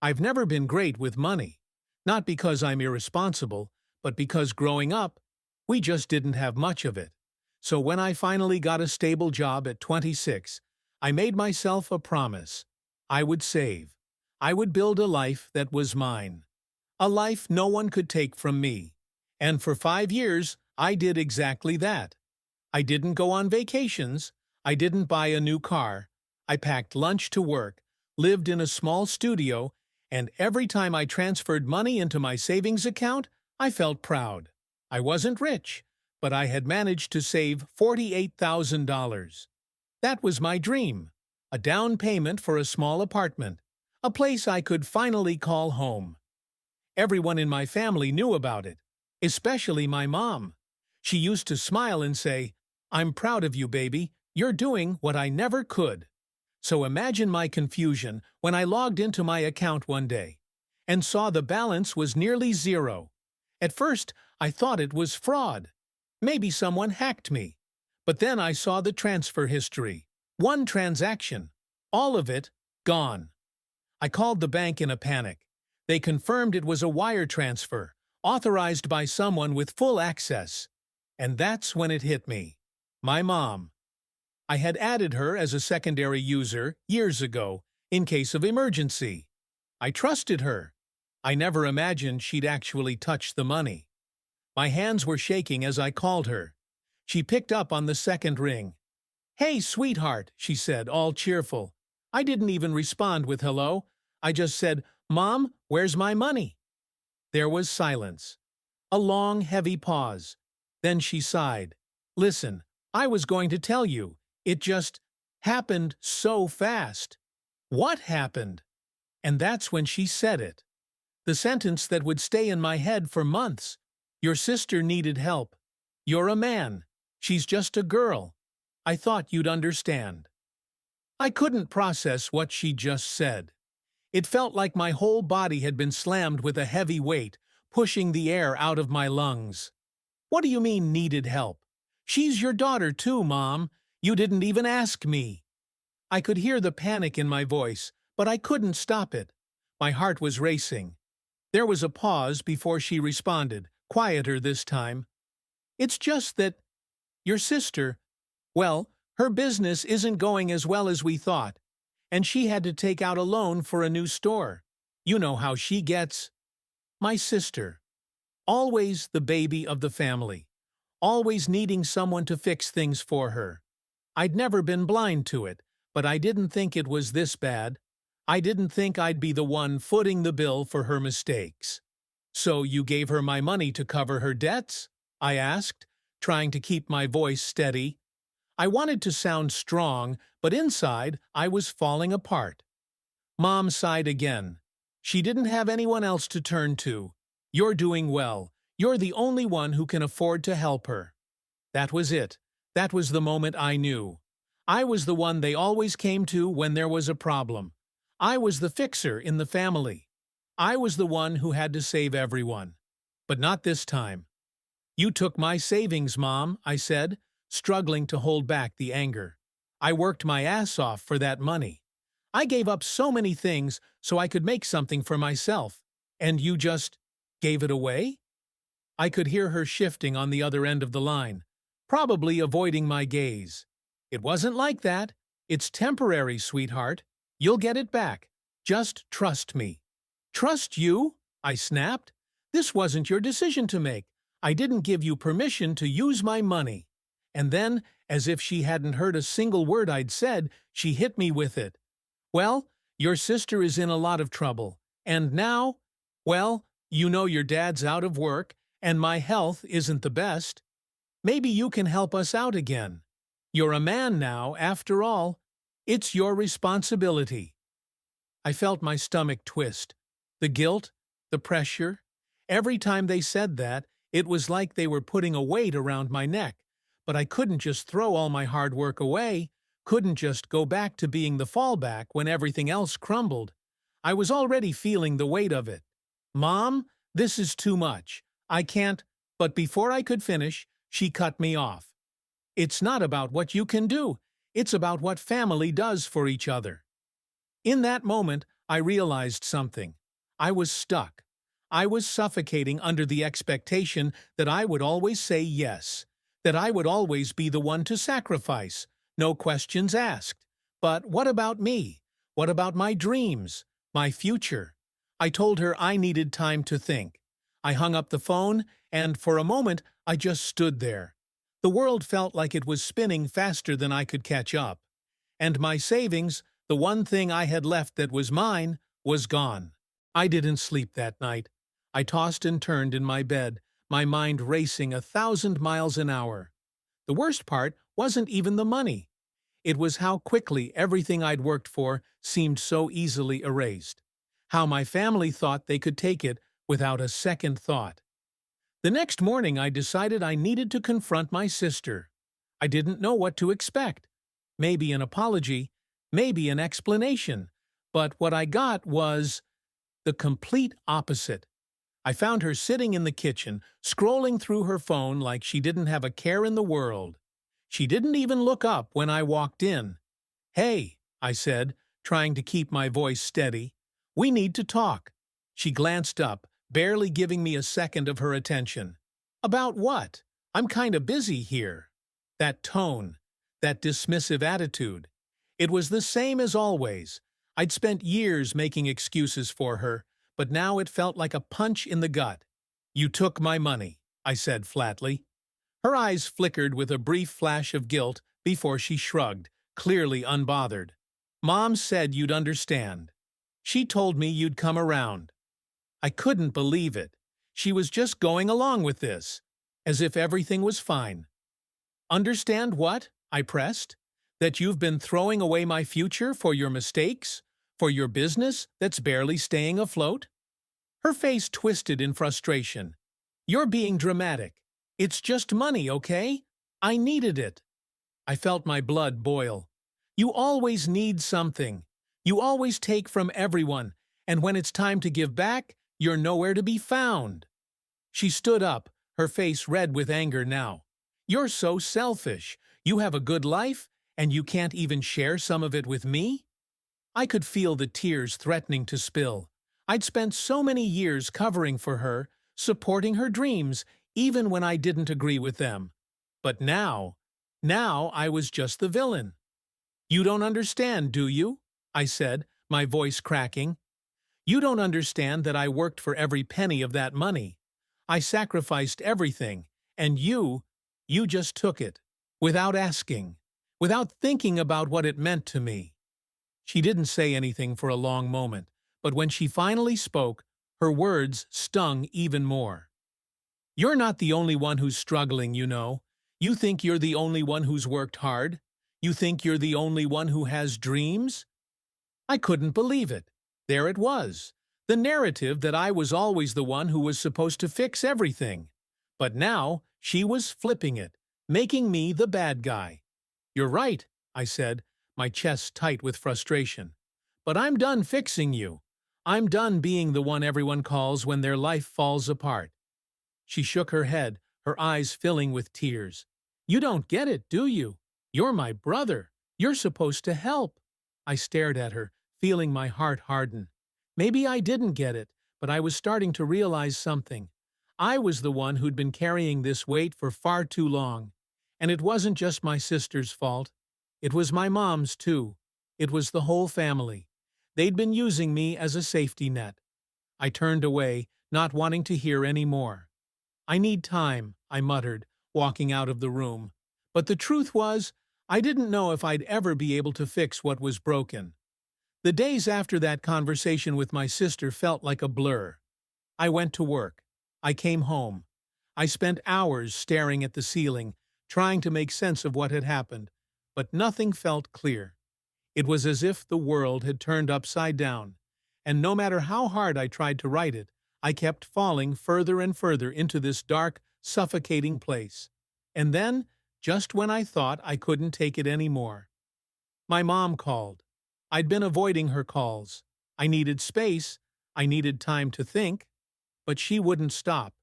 I've never been great with money. Not because I'm irresponsible, but because growing up, we just didn't have much of it. So when I finally got a stable job at 26, I made myself a promise. I would save. I would build a life that was mine. A life no one could take from me. And for 5 years, I did exactly that. I didn't go on vacations. I didn't buy a new car. I packed lunch to work, lived in a small studio, and every time I transferred money into my savings account, I felt proud. I wasn't rich, but I had managed to save $48,000. That was my dream. A down payment for a small apartment. A place I could finally call home. Everyone in my family knew about it, especially my mom. She used to smile and say, "I'm proud of you, baby. You're doing what I never could." So imagine my confusion when I logged into my account one day and saw the balance was nearly zero. At first, I thought it was fraud. Maybe someone hacked me. But then I saw the transfer history. One transaction. All of it gone. I called the bank in a panic. They confirmed it was a wire transfer, authorized by someone with full access. And that's when it hit me. My mom. I had added her as a secondary user years ago, in case of emergency. I trusted her. I never imagined she'd actually touch the money. My hands were shaking as I called her. She picked up on the second ring. "Hey, sweetheart," she said, all cheerful. I didn't even respond with hello. I just said, "Mom, where's my money?" There was silence. A long, heavy pause. Then she sighed. "Listen, I was going to tell you. It just happened so fast." What happened? And that's when she said it. The sentence that would stay in my head for months. Your sister needed help. You're a man. She's just a girl. I thought you'd understand. I couldn't process what she just said. It felt like my whole body had been slammed with a heavy weight, pushing the air out of my lungs. What do you mean needed help? She's your daughter too, Mom. You didn't even ask me. I could hear the panic in my voice, but I couldn't stop it. My heart was racing. There was a pause before she responded, quieter this time. "It's just that your sister, well, her business isn't going as well as we thought, and she had to take out a loan for a new store. You know how she gets." My sister. Always the baby of the family. Always needing someone to fix things for her. I'd never been blind to it, but I didn't think it was this bad. I didn't think I'd be the one footing the bill for her mistakes. "So you gave her my money to cover her debts?" I asked, trying to keep my voice steady. I wanted to sound strong, but inside I was falling apart. Mom sighed again. She didn't have anyone else to turn to. "You're doing well. You're the only one who can afford to help her." That was it. That was the moment I knew. I was the one they always came to when there was a problem. I was the fixer in the family. I was the one who had to save everyone. But not this time. "You took my savings, Mom," I said, struggling to hold back the anger. "I worked my ass off for that money. I gave up so many things so I could make something for myself. And you just gave it away?" I could hear her shifting on the other end of the line, probably avoiding my gaze. "It wasn't like that. It's temporary, sweetheart. You'll get it back. Just trust me." "Trust you?" I snapped. "This wasn't your decision to make. I didn't give you permission to use my money." And then, as if she hadn't heard a single word I'd said, she hit me with it. "Well, your sister is in a lot of trouble. And now, well, you know your dad's out of work, and my health isn't the best. Maybe you can help us out again. You're a man now, after all. It's your responsibility." I felt my stomach twist. The guilt, the pressure. Every time they said that, it was like they were putting a weight around my neck. But I couldn't just throw all my hard work away, couldn't just go back to being the fallback when everything else crumbled. I was already feeling the weight of it. "Mom, this is too much. I can't—" But before I could finish, she cut me off. "It's not about what you can do. It's about what family does for each other." In that moment, I realized something. I was stuck. I was suffocating under the expectation that I would always say yes, that I would always be the one to sacrifice, no questions asked. But what about me? What about my dreams? My future? I told her I needed time to think. I hung up the phone, and for a moment I just stood there. The world felt like it was spinning faster than I could catch up. And my savings, the one thing I had left that was mine, was gone. I didn't sleep that night. I tossed and turned in my bed, my mind racing 1,000 miles an hour. The worst part wasn't even the money. It was how quickly everything I'd worked for seemed so easily erased. How my family thought they could take it without a second thought. The next morning I decided I needed to confront my sister. I didn't know what to expect. Maybe an apology, maybe an explanation. But what I got was the complete opposite. I found her sitting in the kitchen, scrolling through her phone like she didn't have a care in the world. She didn't even look up when I walked in. "Hey," I said, trying to keep my voice steady. "We need to talk." She glanced up, barely giving me a second of her attention. "About what? I'm kinda busy here." That tone, that dismissive attitude. It was the same as always. I'd spent years making excuses for her, but now it felt like a punch in the gut. "You took my money," I said flatly. Her eyes flickered with a brief flash of guilt before she shrugged, clearly unbothered. "Mom said you'd understand. She told me you'd come around." I couldn't believe it. She was just going along with this, as if everything was fine. "Understand what?" I pressed. "That you've been throwing away my future for your mistakes? For your business that's barely staying afloat?" Her face twisted in frustration. "You're being dramatic. It's just money, okay? I needed it." I felt my blood boil. "You always need something. You always take from everyone, and when it's time to give back, you're nowhere to be found." She stood up, her face red with anger now. "You're so selfish. You have a good life, and you can't even share some of it with me?" I could feel the tears threatening to spill. I'd spent so many years covering for her, supporting her dreams, even when I didn't agree with them. But now I was just the villain. "You don't understand, do you?" I said, my voice cracking. "You don't understand that I worked for every penny of that money. I sacrificed everything, and you just took it, without asking, without thinking about what it meant to me." She didn't say anything for a long moment, but when she finally spoke, her words stung even more. "You're not the only one who's struggling, you know. You think you're the only one who's worked hard? You think you're the only one who has dreams?" I couldn't believe it. There it was. The narrative that I was always the one who was supposed to fix everything. But now she was flipping it, making me the bad guy. "You're right," I said, my chest tight with frustration. "But I'm done fixing you. I'm done being the one everyone calls when their life falls apart." She shook her head, her eyes filling with tears. "You don't get it, do you? You're my brother. You're supposed to help." I stared at her, feeling my heart harden. Maybe I didn't get it, but I was starting to realize something. I was the one who'd been carrying this weight for far too long. And it wasn't just my sister's fault. It was my mom's, too. It was the whole family. They'd been using me as a safety net. I turned away, not wanting to hear any more. "I need time," I muttered, walking out of the room. But the truth was, I didn't know if I'd ever be able to fix what was broken. The days after that conversation with my sister felt like a blur. I went to work. I came home. I spent hours staring at the ceiling, trying to make sense of what had happened, but nothing felt clear. It was as if the world had turned upside down, and no matter how hard I tried to write it, I kept falling further and further into this dark, suffocating place. And then, just when I thought I couldn't take it anymore, my mom called. I'd been avoiding her calls. I needed space. I needed time to think. But she wouldn't stop.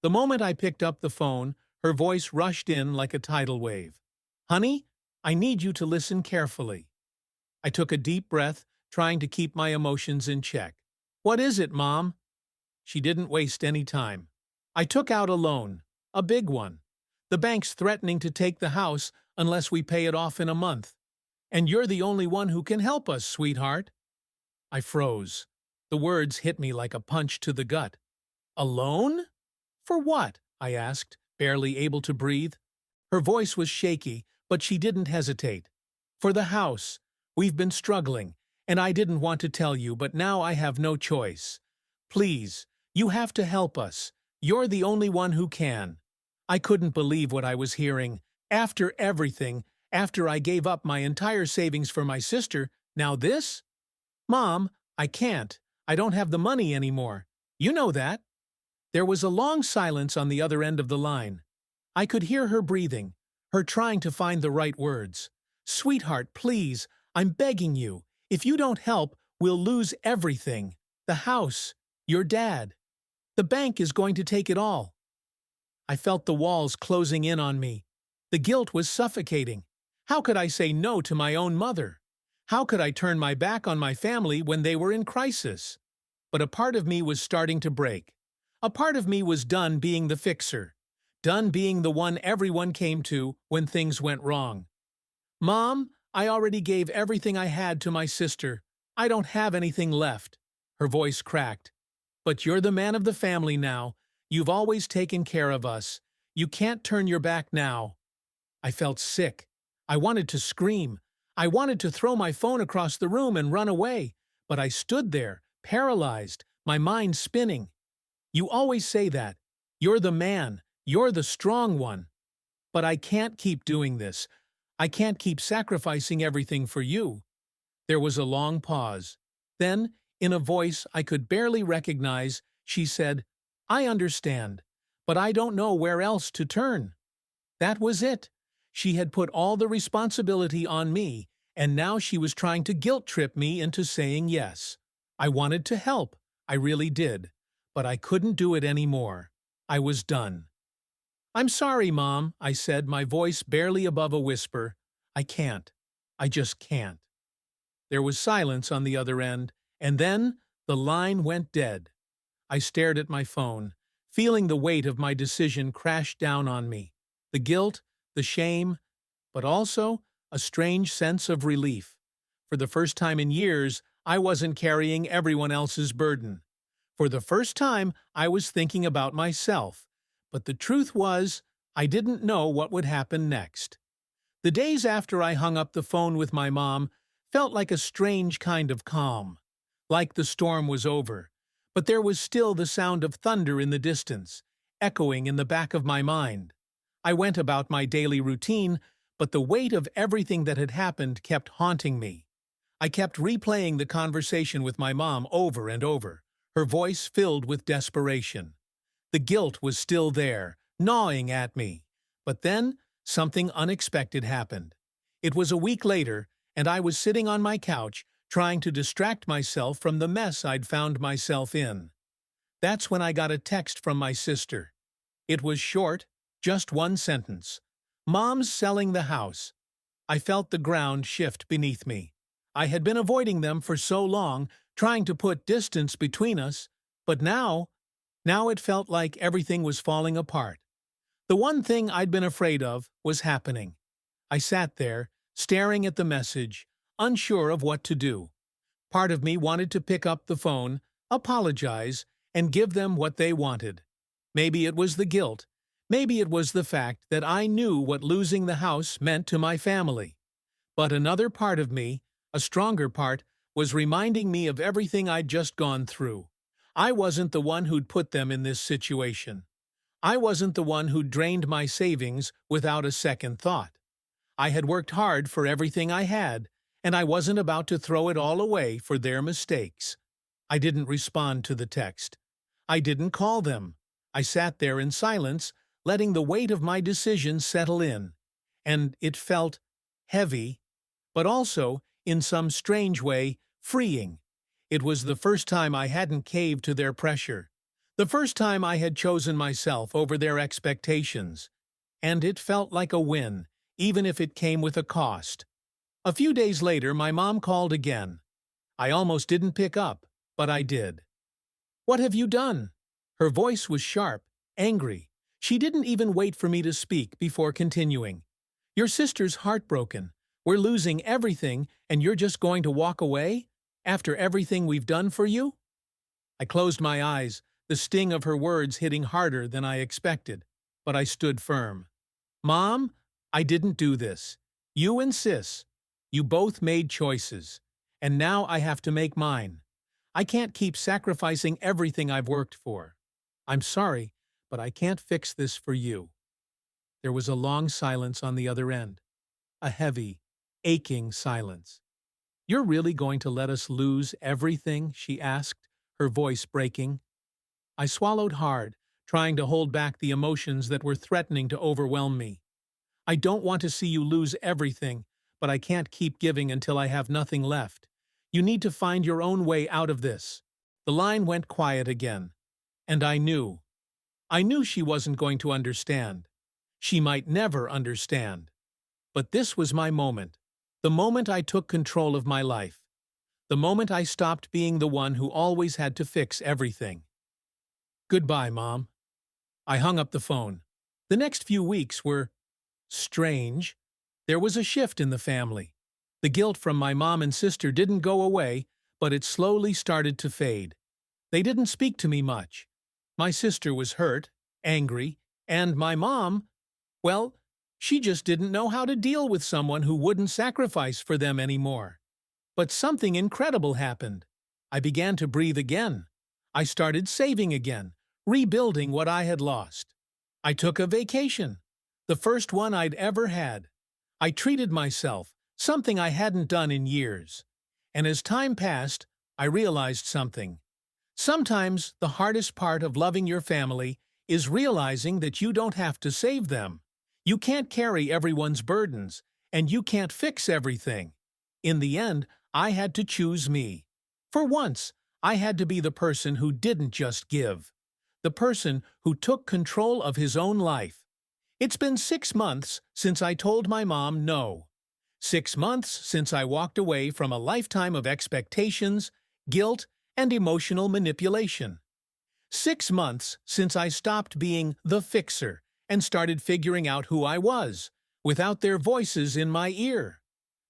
The moment I picked up the phone, her voice rushed in like a tidal wave. "Honey, I need you to listen carefully." I took a deep breath, trying to keep my emotions in check. "What is it, Mom?" She didn't waste any time. "I took out a loan, a big one. The bank's threatening to take the house unless we pay it off in a month. And you're the only one who can help us, sweetheart." I froze. The words hit me like a punch to the gut. "A loan? For what?" I asked, barely able to breathe. Her voice was shaky, but she didn't hesitate. "For the house. We've been struggling, and I didn't want to tell you, but now I have no choice. Please, you have to help us. You're the only one who can." I couldn't believe what I was hearing. After everything, after I gave up my entire savings for my sister, now this? "Mom, I can't. I don't have the money anymore. You know that." There was a long silence on the other end of the line. I could hear her breathing, her trying to find the right words. "Sweetheart, please, I'm begging you. If you don't help, we'll lose everything. The house, your dad. The bank is going to take it all." I felt the walls closing in on me. The guilt was suffocating. How could I say no to my own mother? How could I turn my back on my family when they were in crisis? But a part of me was starting to break. A part of me was done being the fixer, done being the one everyone came to when things went wrong. "Mom, I already gave everything I had to my sister. I don't have anything left." Her voice cracked. "But you're the man of the family now. You've always taken care of us. You can't turn your back now." I felt sick. I wanted to scream. I wanted to throw my phone across the room and run away, but I stood there, paralyzed, my mind spinning. "You always say that. You're the man. You're the strong one. But I can't keep doing this. I can't keep sacrificing everything for you." There was a long pause. Then, in a voice I could barely recognize, she said, "I understand, but I don't know where else to turn." That was it. She had put all the responsibility on me, and now she was trying to guilt-trip me into saying yes. I wanted to help. I really did. But I couldn't do it anymore. I was done. "I'm sorry, Mom," I said, my voice barely above a whisper. "I can't. I just can't." There was silence on the other end, and then the line went dead. I stared at my phone, feeling the weight of my decision crash down on me. The guilt, the shame, but also a strange sense of relief. For the first time in years, I wasn't carrying everyone else's burden. For the first time, I was thinking about myself. But the truth was, I didn't know what would happen next. The days after I hung up the phone with my mom felt like a strange kind of calm. Like the storm was over. But there was still the sound of thunder in the distance, echoing in the back of my mind. I went about my daily routine, but the weight of everything that had happened kept haunting me. I kept replaying the conversation with my mom over and over, her voice filled with desperation. The guilt was still there, gnawing at me. But then, something unexpected happened. It was a week later, and I was sitting on my couch, trying to distract myself from the mess I'd found myself in. That's when I got a text from my sister. It was short, just one sentence. "Mom's selling the house." I felt the ground shift beneath me. I had been avoiding them for so long, trying to put distance between us, but now it felt like everything was falling apart. The one thing I'd been afraid of was happening. I sat there, staring at the message, unsure of what to do. Part of me wanted to pick up the phone, apologize, and give them what they wanted. Maybe it was the guilt. Maybe it was the fact that I knew what losing the house meant to my family. But another part of me, a stronger part, was reminding me of everything I'd just gone through. I wasn't the one who'd put them in this situation. I wasn't the one who'd drained my savings without a second thought. I had worked hard for everything I had, and I wasn't about to throw it all away for their mistakes. I didn't respond to the text. I didn't call them. I sat there in silence, letting the weight of my decision settle in. And it felt heavy, but also, in some strange way, freeing. It was the first time I hadn't caved to their pressure. The first time I had chosen myself over their expectations. And it felt like a win, even if it came with a cost. A few days later, my mom called again. I almost didn't pick up, but I did. What have you done? Her voice was sharp, angry. She didn't even wait for me to speak before continuing. Your sister's heartbroken. We're losing everything, and you're just going to walk away? After everything we've done for you? I closed my eyes, the sting of her words hitting harder than I expected, but I stood firm. Mom, I didn't do this. You and Sis. You both made choices. And now I have to make mine. I can't keep sacrificing everything I've worked for. I'm sorry, but I can't fix this for you. There was a long silence on the other end. A heavy, aching silence. You're really going to let us lose everything? She asked, her voice breaking. I swallowed hard, trying to hold back the emotions that were threatening to overwhelm me. I don't want to see you lose everything, but I can't keep giving until I have nothing left. You need to find your own way out of this. The line went quiet again. And I knew. I knew she wasn't going to understand. She might never understand. But this was my moment. The moment I took control of my life. The moment I stopped being the one who always had to fix everything. Goodbye, Mom. I hung up the phone. The next few weeks were strange. There was a shift in the family. The guilt from my mom and sister didn't go away, but it slowly started to fade. They didn't speak to me much. My sister was hurt, angry, and my mom, well, she just didn't know how to deal with someone who wouldn't sacrifice for them anymore. But something incredible happened. I began to breathe again. I started saving again, rebuilding what I had lost. I took a vacation, the first one I'd ever had. I treated myself, something I hadn't done in years. And as time passed, I realized something. Sometimes the hardest part of loving your family is realizing that you don't have to save them. You can't carry everyone's burdens, and you can't fix everything. In the end, I had to choose me. For once, I had to be the person who didn't just give. The person who took control of his own life. It's been 6 months since I told my mom no. 6 months since I walked away from a lifetime of expectations, guilt, and emotional manipulation. 6 months since I stopped being the fixer and started figuring out who I was, without their voices in my ear.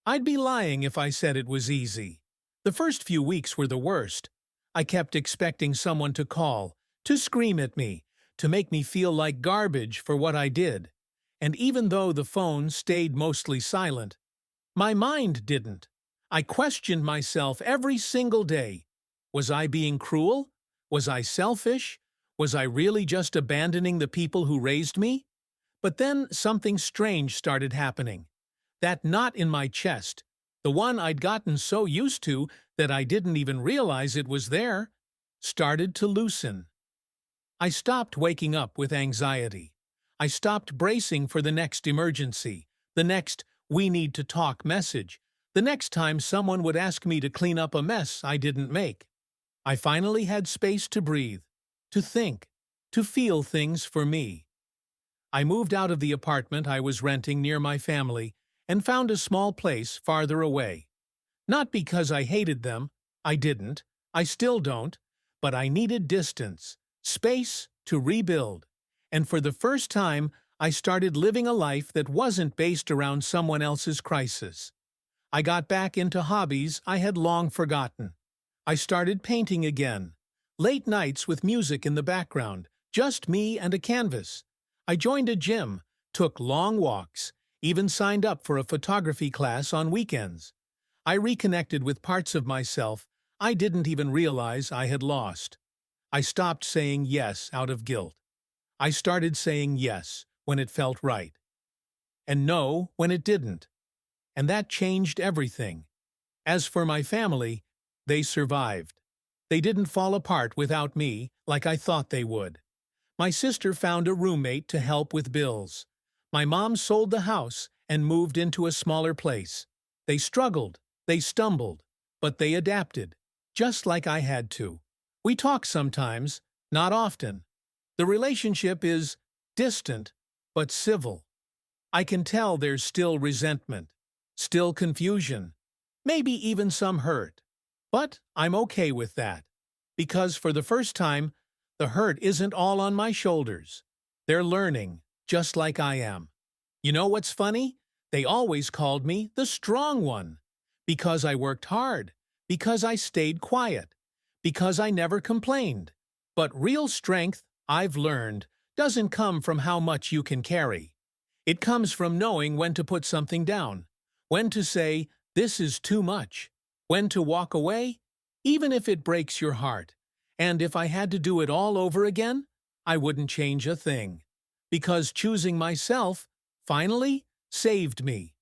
I'd be lying if I said it was easy. The first few weeks were the worst. I kept expecting someone to call, to scream at me, to make me feel like garbage for what I did. And even though the phone stayed mostly silent, my mind didn't. I questioned myself every single day. Was I being cruel? Was I selfish? Was I really just abandoning the people who raised me? But then something strange started happening. That knot in my chest, the one I'd gotten so used to that I didn't even realize it was there, started to loosen. I stopped waking up with anxiety. I stopped bracing for the next emergency, the next "we need to talk" message, the next time someone would ask me to clean up a mess I didn't make. I finally had space to breathe, to think, to feel things for me. I moved out of the apartment I was renting near my family and found a small place farther away. Not because I hated them, I didn't, I still don't, but I needed distance, space to rebuild. And for the first time, I started living a life that wasn't based around someone else's crisis. I got back into hobbies I had long forgotten. I started painting again. Late nights with music in the background, just me and a canvas. I joined a gym, took long walks, even signed up for a photography class on weekends. I reconnected with parts of myself I didn't even realize I had lost. I stopped saying yes out of guilt. I started saying yes when it felt right, and no when it didn't. And that changed everything. As for my family, they survived. They didn't fall apart without me like I thought they would. My sister found a roommate to help with bills. My mom sold the house and moved into a smaller place. They struggled, they stumbled, but they adapted, just like I had to. We talk sometimes, not often. The relationship is distant, but civil. I can tell there's still resentment, still confusion, maybe even some hurt. But I'm okay with that. Because for the first time, the hurt isn't all on my shoulders. They're learning, just like I am. You know what's funny? They always called me the strong one. Because I worked hard. Because I stayed quiet. Because I never complained. But real strength, I've learned, doesn't come from how much you can carry. It comes from knowing when to put something down. When to say, this is too much. When to walk away, even if it breaks your heart. And if I had to do it all over again, I wouldn't change a thing. Because choosing myself, finally, saved me.